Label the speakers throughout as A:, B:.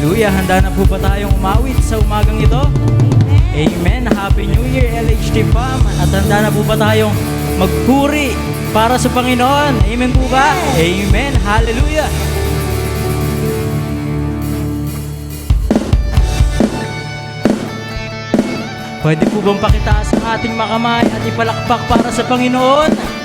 A: Hallelujah! Handa na po ba tayong umawit sa umagang ito? Amen! Happy New Year, LHD Fam! At handa na po ba tayong magpuri para sa Panginoon? Amen po ba? Amen! Hallelujah! Pwede po bang pakitaas ang ating makamay at ipalakpak para sa Panginoon?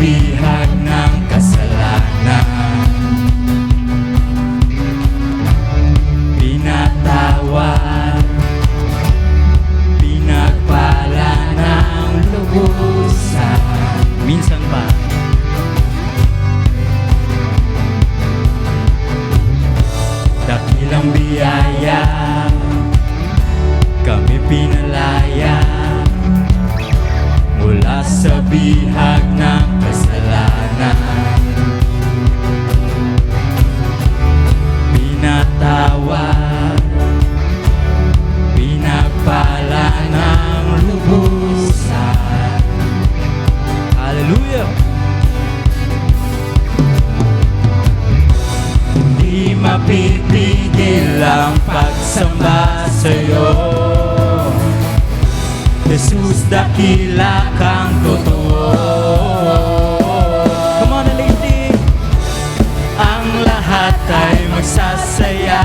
B: Bihag ng kasalanan, pinatawad, pinagpala ng lubusan.
A: Minsan ba?
B: Dakilang biyaya, kami pinalaya mula sa bihag ng kasalanan, pinatawad, pinagpala ng lubusan.
A: Hallelujah!
B: Hindi mapipigil ang pagsamba sa'yo, Jesus, dakila kang totoo.
A: Come on, lady!
B: Ang lahat ay magsasaya,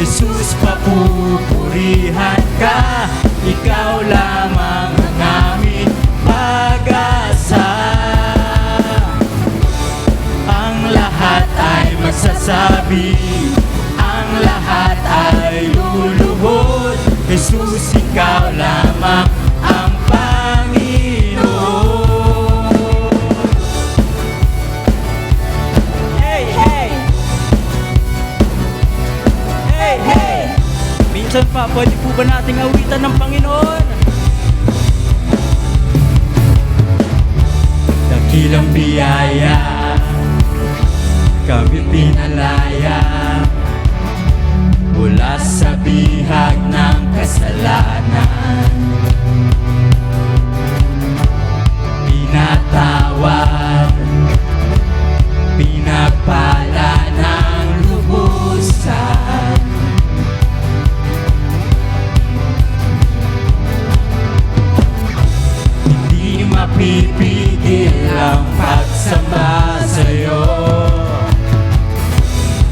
B: Jesus, papupurihan ka. Ikaw lamang ang aming pag-asa. Ang lahat ay magsasabi, ang lahat ay luluhod, Jesus, ikaw lamang ang Panginoon.
A: Hey, hey! Hey, hey! Minsan pa, pwede po ba nating awitan ng Panginoon?
B: Dakilang biyaya, kami pinalaya mula sa bihag ng kasalanan, pinatawad, pinagpala ng lubusan. Hindi mapipigil ang pagsamba sa'yo,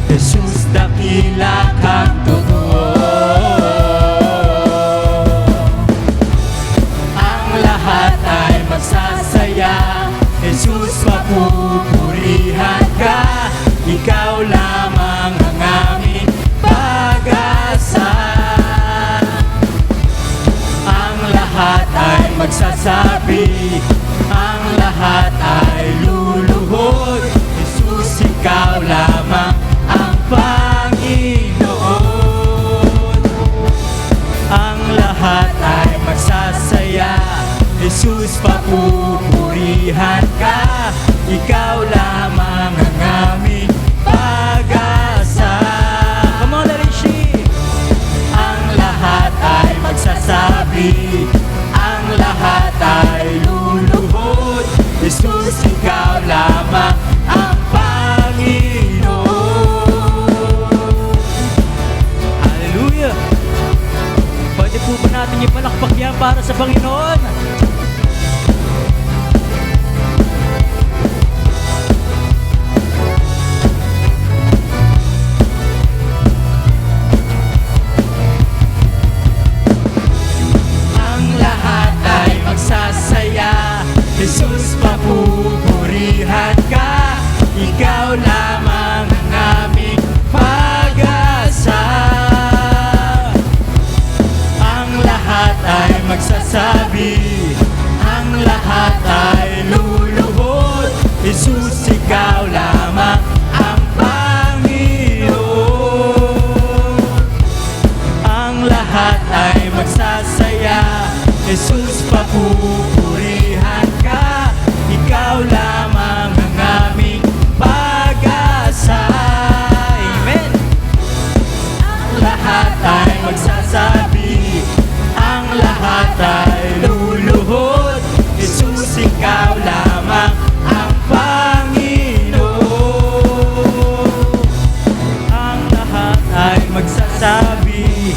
B: Jesus, dakila kang totoo. Ang lahat ay magsasaya, Jesus, papupurihan ka. Ikaw lamang ang aming pag-asa. Ang lahat ay magsasabi, ang lahat ay luluhod, Jesus, ikaw lamang ang Panginoon. Ang lahat ay magsasaya, Jesus, papupurihan ka. Ikaw lamang ang aming pag-asa.
A: Come on, Rishi!
B: Ang lahat ay magsasabi, ang lahat ay luluhod, Jesus, ikaw lamang ang Panginoon.
A: Hallelujah! Pwede po ba natin ipalakpak yan para sa Panginoon?
B: Ang lahat ay magsasaya, Jesus, papupurihan ka. Ikaw lamang ang aming pag-asa. Ang lahat ay magsasabi, ang lahat ay luluhod, Jesus, ikaw lamang ang Panginoon. Jesus, papupurihan ka. Ikaw lamang ang aming pag-asa.
A: Amen.
B: Ang lahat ay magsasabi, ang lahat ay luluhod. Jesus, ikaw lamang ang Panginoon.
A: Ang lahat ay
B: Magsasabi,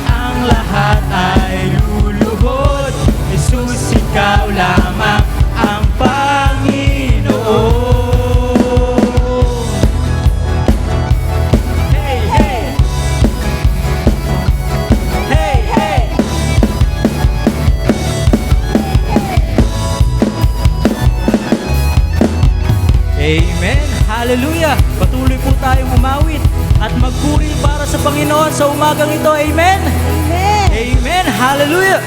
B: ang lahat ay luluhod. Jesus, ikaw lamang ang Panginoon. Hey, hey! Hey, hey!
A: Amen. Hallelujah. Patuloy po tayong umawit at magpuri para sa Panginoon sa umagang ito. Amen.
C: Amen.
A: Amen. Hallelujah.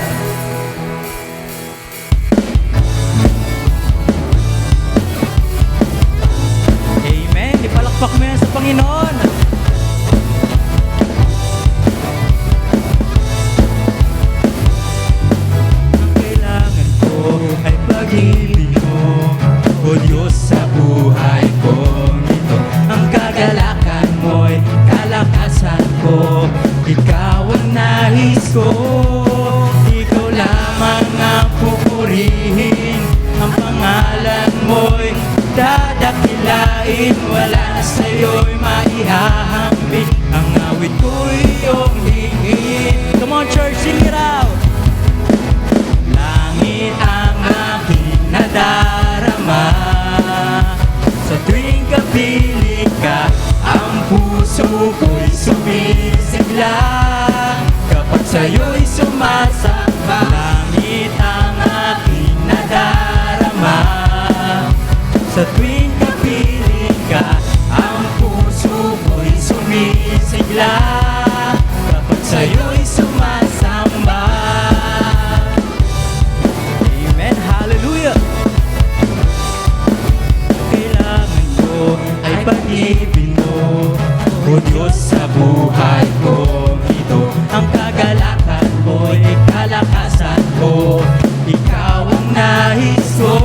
A: Amen. Ipalakpak mo yan sa Panginoon.
B: Ang kailangan ko ay pag-ibig mo, O Diyos, sa buhay kong ito. Ang kagalakan mo'y kalakasan ko, ikaw ang nais ko. Ikaw lamang ang pupurihin, ang pangalan mo'y dadakilain. Wala na sa'yo'y maihahambing, ang awit ko'y iyong hingin.
A: Come on, church, sing it out.
B: Langit ang aking nadarama, sa tuwing kapiling ka, ang puso ko'y sumisigla. Kapag sa'yo'y sumasamba, langit ang aking nadarama, sa tuwing kapiling ka, ang puso ko'y sumisigla. Kapag sa'yo'y sumasamba.
A: Amen. Hallelujah.
B: Kailangan ko ay pag-ibig mo, O Diyos, sa buhay ko ito. Ang kagalakan mo'y kalakasan ko, ikaw ang nais ko.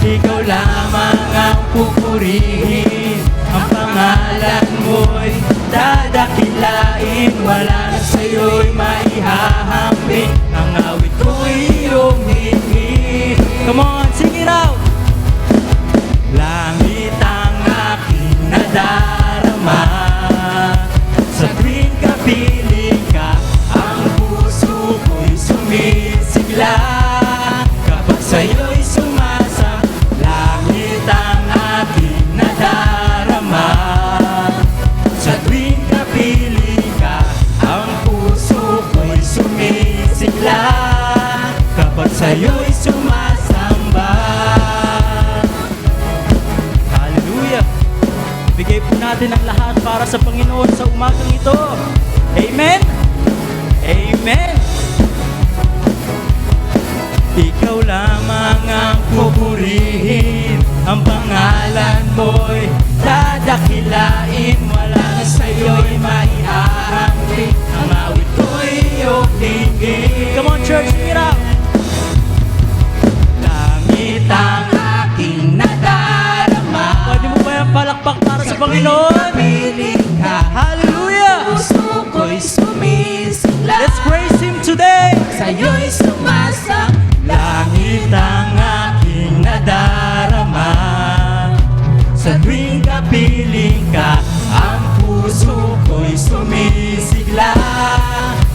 B: Ikaw lamang ang pupurihin, ang pangalan mo'y dadakilain. Wala na sa'yo'y maihahambing, ang awit ko'y iyong hingin.
A: Come on, sing it out.
B: Langit ang aking nadarama, sa tuwing kapiling ka, ang puso ko'y sumisigla. Kapag sa'yo'y sumasa, langit ang aking nadarama, sa tuwing kapiling ka, ang puso ko'y sumisigla. Kapag sa'yo'y sumasamba.
A: Hallelujah. Bigay po natin ang lahat para sa Panginoon sa umagang ito. Amen. Amen.
B: Ikaw lamang ang pupurihin, ang pangalan mo'y dadakilain. Wala na sa'yo'y maihahambing, ang awit ko'y iyong hingin.
A: Come on, church, sing it out.
B: Langit ang aking nadarama,
A: Pwede mo ba yung palakpak para sa Panginoon?
B: kapiling ka,
A: Hallelujah.
B: puso ko'y sumisigla.
A: Let's praise Him today.
B: Sa'yo'y sumasa, langit ang aking nadarama, sa tuwing kapiling ka, ang puso ko'y sumisigla.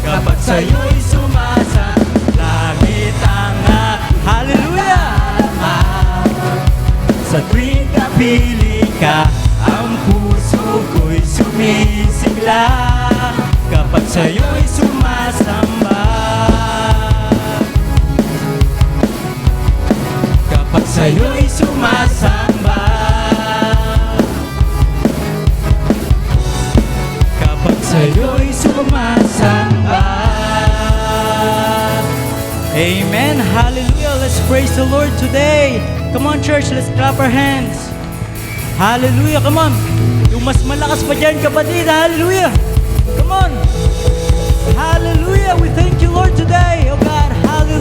B: Kapag sa'yo'y sumasa, langit ang aking
A: Hallelujah.
B: nadarama, sa tuwing kapiling ka, ang puso ko'y sumisigla. Kapag sa'yo'y sumasamba. Kapag sa'yo'y sumasamba. Kapag sa'yo'y sumasamba.
A: Amen. Hallelujah. Let's praise the Lord today. Come on, church. Let's clap our hands. Hallelujah. Come on. Yung mas malakas pa dyan, kapatid. Hallelujah. Come on. Hallelujah. We thank you, Lord, today. Oh God. Hallelujah.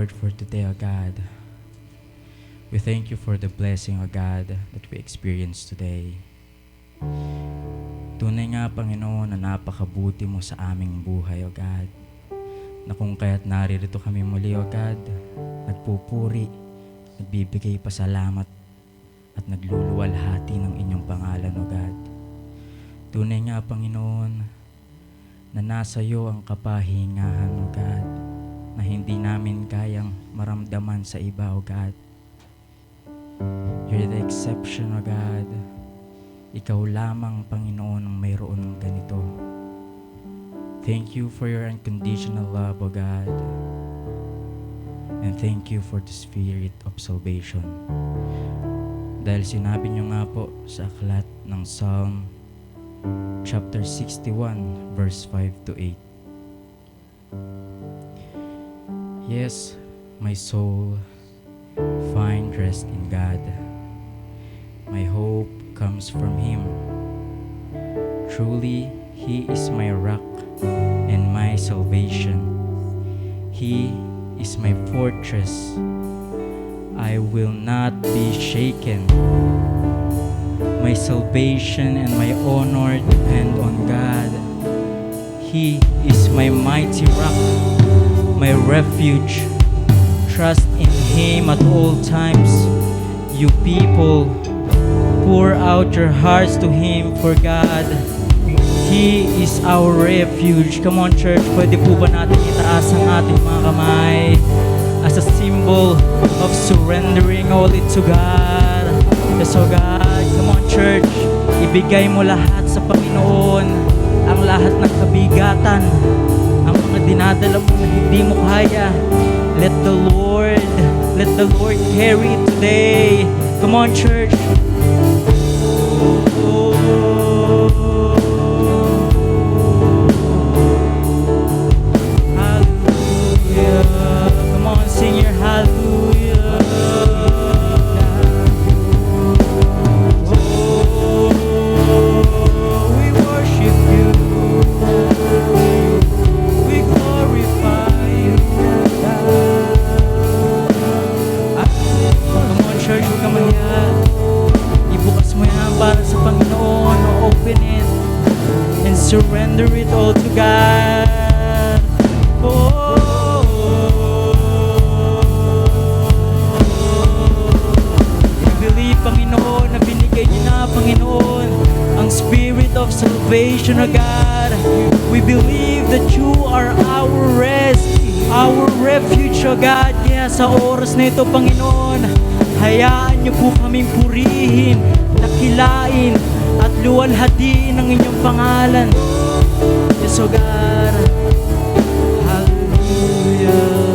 A: Lord, for today, O God. We thank you for the blessing, O God, that we experienced today. Tunay nga, Panginoon, na napakabuti mo sa aming buhay, O God. Na kung kaya't naririto kami muli, O God, nagpupuri, nagbibigay pasalamat, at nagluluwalhati ng inyong pangalan, O God. Tunay nga, Panginoon, na nasa iyo ang kapahingahan, O God, na hindi namin kayang maramdaman sa iba, O God. You're the exception, O God. Ikaw lamang, Panginoon, ang mayroon ng ganito. Thank you for your unconditional love, O God. And thank you for the spirit of salvation. Dahil sinabi niyo nga po sa aklat ng Psalm chapter 61, verse 5 to 8. Yes, my soul, find rest in God. My hope comes from Him. Truly, He is my rock and my salvation. He is my fortress. I will not be shaken. My salvation and my honor depend on God. He is my mighty rock, my refuge. Trust in Him at all times. You people, pour out your hearts to Him, for God, He is our refuge. Come on, church, pwede po ba natin itaas ang ating mga kamay as a symbol of surrendering all it to God? Yes, oh God, come on, church, ibigay mo lahat sa Panginoon, ang lahat ng kabigatan, ang mga dinadala mo na hindi mo kaya. Let the Lord carry it today. Come on, church. Hallelujah. Come on, sing your hallelujah. Oh, we worship you. We glorify you. Come on, church, huwag ka mahiya. Ibukas mo yan para sa Panginoon. Open it and surrender it all to God. Oh, we believe, Panginoon, na binigay niyo na, Panginoon, ang spirit of salvation, O God. We believe that you are our rest, our refuge, O God. Kaya sa oras na ito, Panginoon, hayaan niyo po kaming purihin, dakilain, at luwalhatiin ang inyong pangalan. Yes, O God. Hallelujah.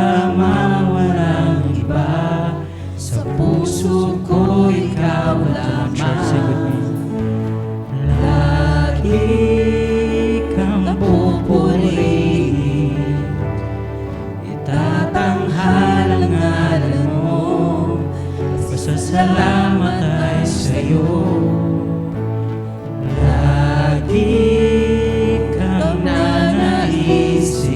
A: lamang, walang iba. Sa puso ko, ikaw lamang. Sing with me. Lagi kang pupurihin, itatanghal ang ngalan mo. Pasasalamat ay sa'yo. Lagi kang nanaisip,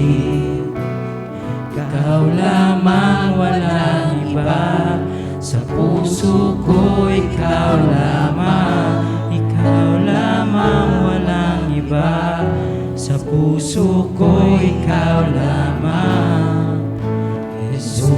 A: ikaw lamang, walang iba. Sa puso ko, ikaw lamang. Ikaw lamang, walang iba. Sa puso ko, ikaw lamang, Jesus.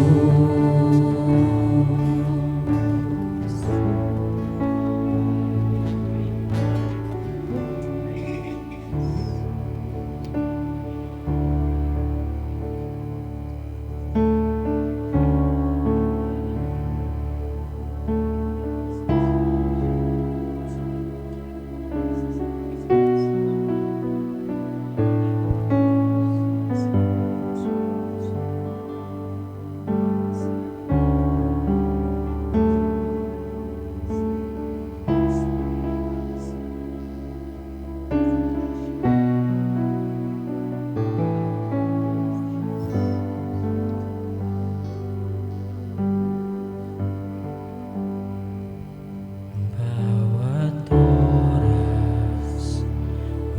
A: Bawat oras,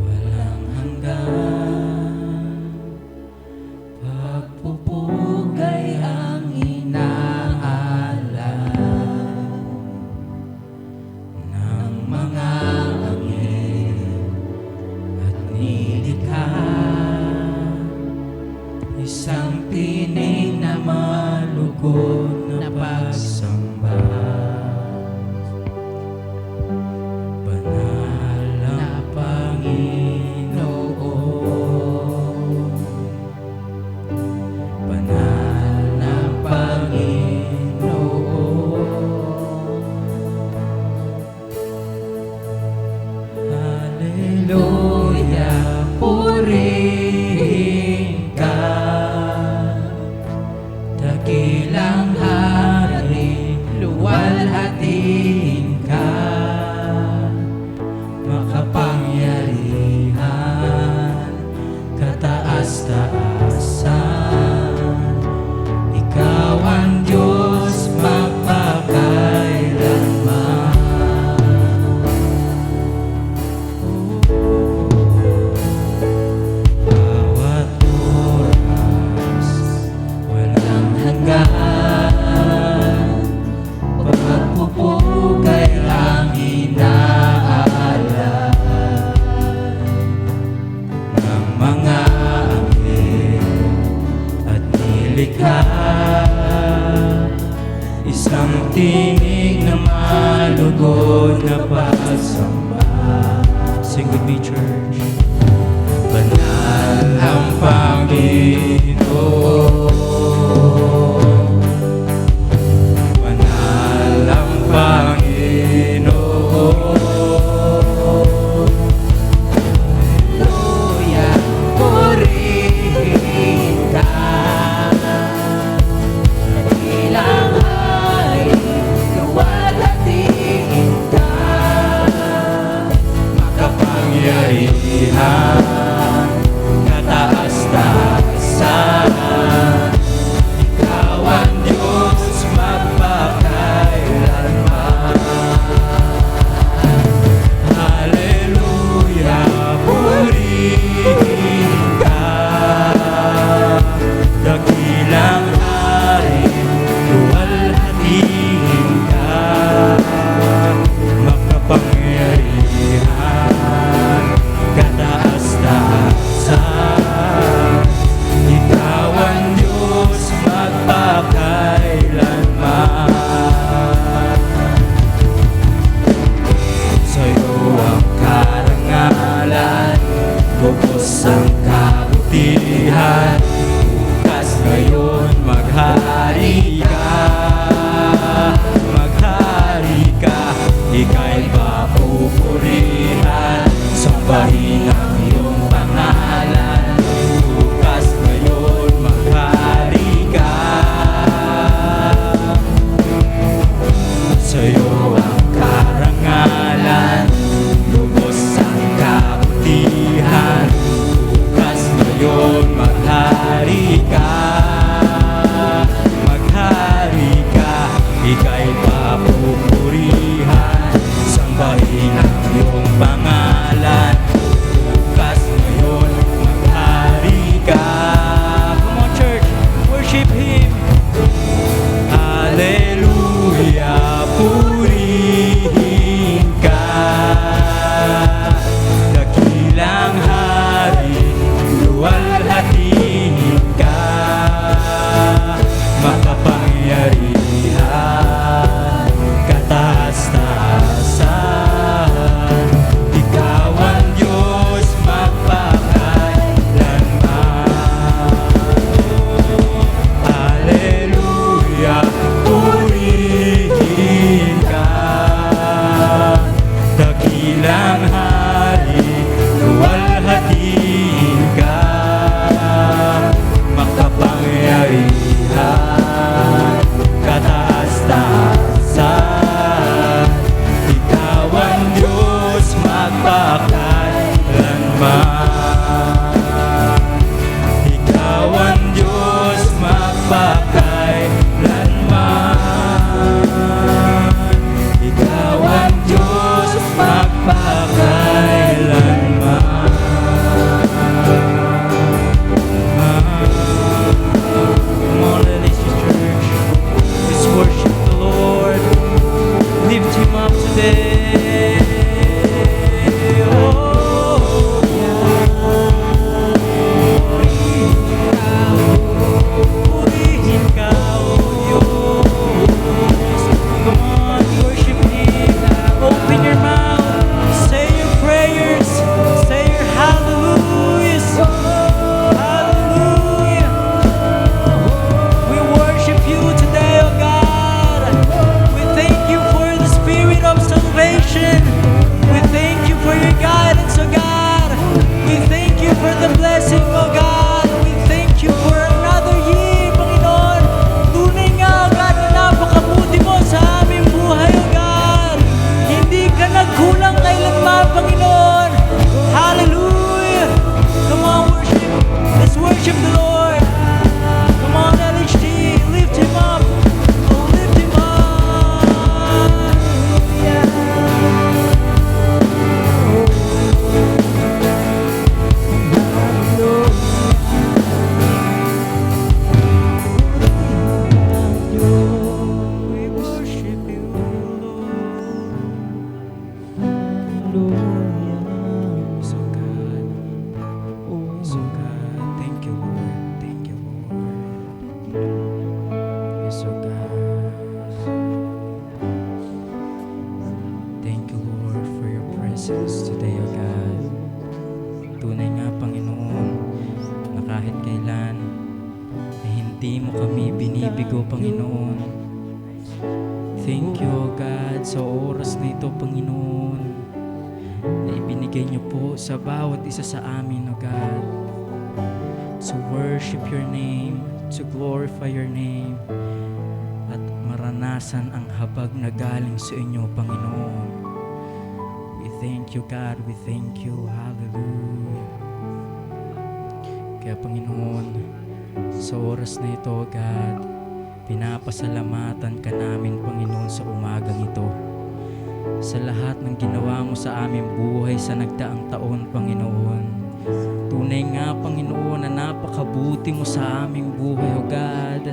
A: walang hanggan, pagpupugay ang inaalam ng mga angel at nilikha. Isang tinig na malugod na pagsamba. Banal na Panginoon, banal na Panginoon. Hallelujah, purihin ka, dakilang hari, luwalhatiin ka. Makapangyarihan, kataas-taasan, ikaw ang Diyos magpakailanman. Bawat oras, walang hanggan, pagpupugay ang inaalam ng mga anghel at nilikha. Isang tinig na malugod na pagsamba. Sing with me, church. Banal ang Panginoon, banal ang Panginoon. Hallelujah, purihin ka, dakilang hari, luwalhatiin ka. Makapangyarihan, kataas-taasan, presence today, O God. Tunay nga, Panginoon, na kahit kailan ay hindi mo kami binibigo, Panginoon. Thank you, O God, sa oras na ito, Panginoon, na ibinigay niyo po sa bawat isa sa amin, O God, to worship your name, to glorify your name, at maranasan ang habag na galing sa inyo, Panginoon. We thank you, God. We thank you. Hallelujah. Kaya, Panginoon, sa oras na ito, God, pinapasalamatan ka namin, Panginoon, sa umagang ito. Sa lahat ng ginawa mo sa aming buhay sa nagdaang taon, Panginoon. Tunay nga, Panginoon, na napakabuti mo sa aming buhay, O God.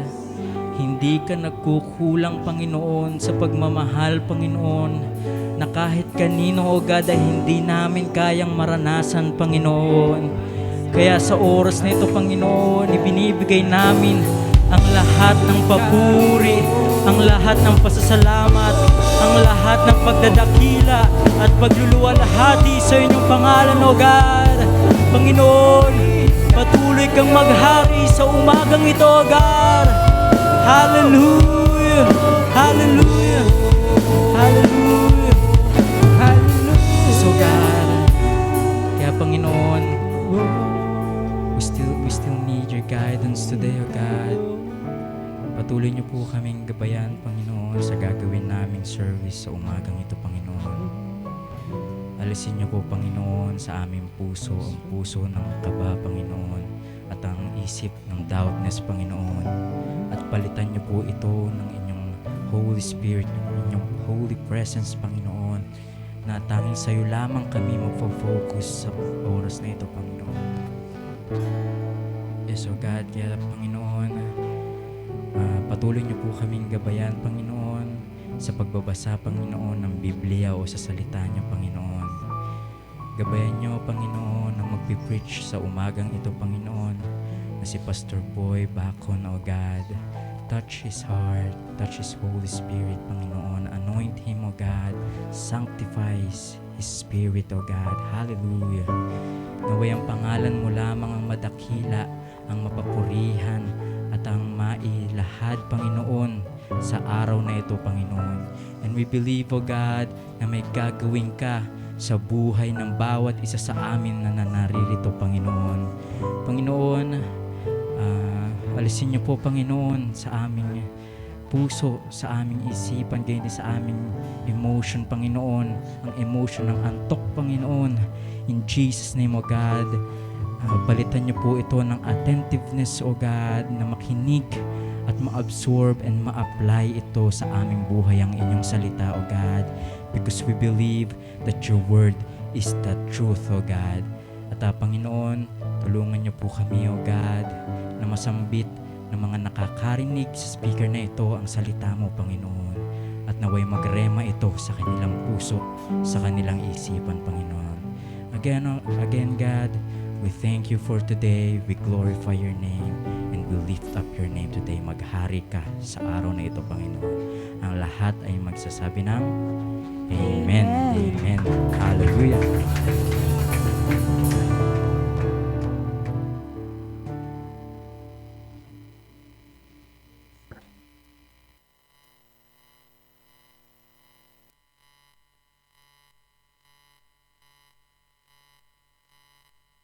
A: Hindi ka nagkukulang, Panginoon, sa pagmamahal, Panginoon, na kahit kanino, O God, ay hindi namin kayang maranasan, Panginoon. Kaya sa oras na ito, Panginoon, ibinibigay namin ang lahat ng papuri, ang lahat ng pasasalamat, ang lahat ng pagdadakila at pagluluwalhati sa inyong pangalan, O God. Panginoon, patuloy kang maghari sa umagang ito, O God. Hallelujah! Hallelujah! Hallelujah! Hallelujah! So God, kaya Panginoon, we still need your guidance today, O God. Patuloy niyo po kaming gabayan, Panginoon, sa gagawin naming service sa umagang ito, Panginoon. Alisin niyo po, Panginoon, sa aming puso, ang puso ng kaba, Panginoon, at ang isip ng doubtness, Panginoon. At palitan niyo po ito ng inyong Holy Spirit, ng inyong Holy Presence, Panginoon, na tanging sa iyo lamang kami magfo-focus sa oras na ito, Panginoon. Yes, O God, kaya Panginoon, patuloy niyo po kaming gabayan, Panginoon, sa pagbabasa, Panginoon, ng Biblia o sa salita niyo, Panginoon. Gabayan niyo, Panginoon, na magpipreach sa umagang ito, Panginoon, na si Pastor Boy Bacon, O God. Touch his heart, touch his Holy Spirit, Panginoon. Anoint him, O God. Sanctify his spirit, O God. Hallelujah. Naway ang pangalan mo lamang ang madakila, ang mapapurihan, at ang mailahad, Panginoon, sa araw na ito, Panginoon. And we believe, O God, na may gagawin ka sa buhay ng bawat isa sa amin na naririto, Panginoon. Panginoon, alisin niyo po, Panginoon, sa aming puso, sa aming isipan, ganyan din sa aming emotion, Panginoon, ang emotion ng antok, Panginoon. In Jesus' name, O God, palitan niyo po ito ng attentiveness, O God, na makinig at ma-absorb and ma-apply ito sa aming buhay, ang inyong salita, O God, because we believe that your word is the truth, O God. At Panginoon, tulungan niyo po kami, O God, na masambit ng mga nakakarinig sa speaker na ito ang salita mo, Panginoon, at naway magrema ito sa kanilang puso, sa kanilang isipan, Panginoon. Again, God, we thank you for today. We glorify your name and we lift up your name today. Maghari ka sa araw na ito, Panginoon. Ang lahat ay magsasabi ng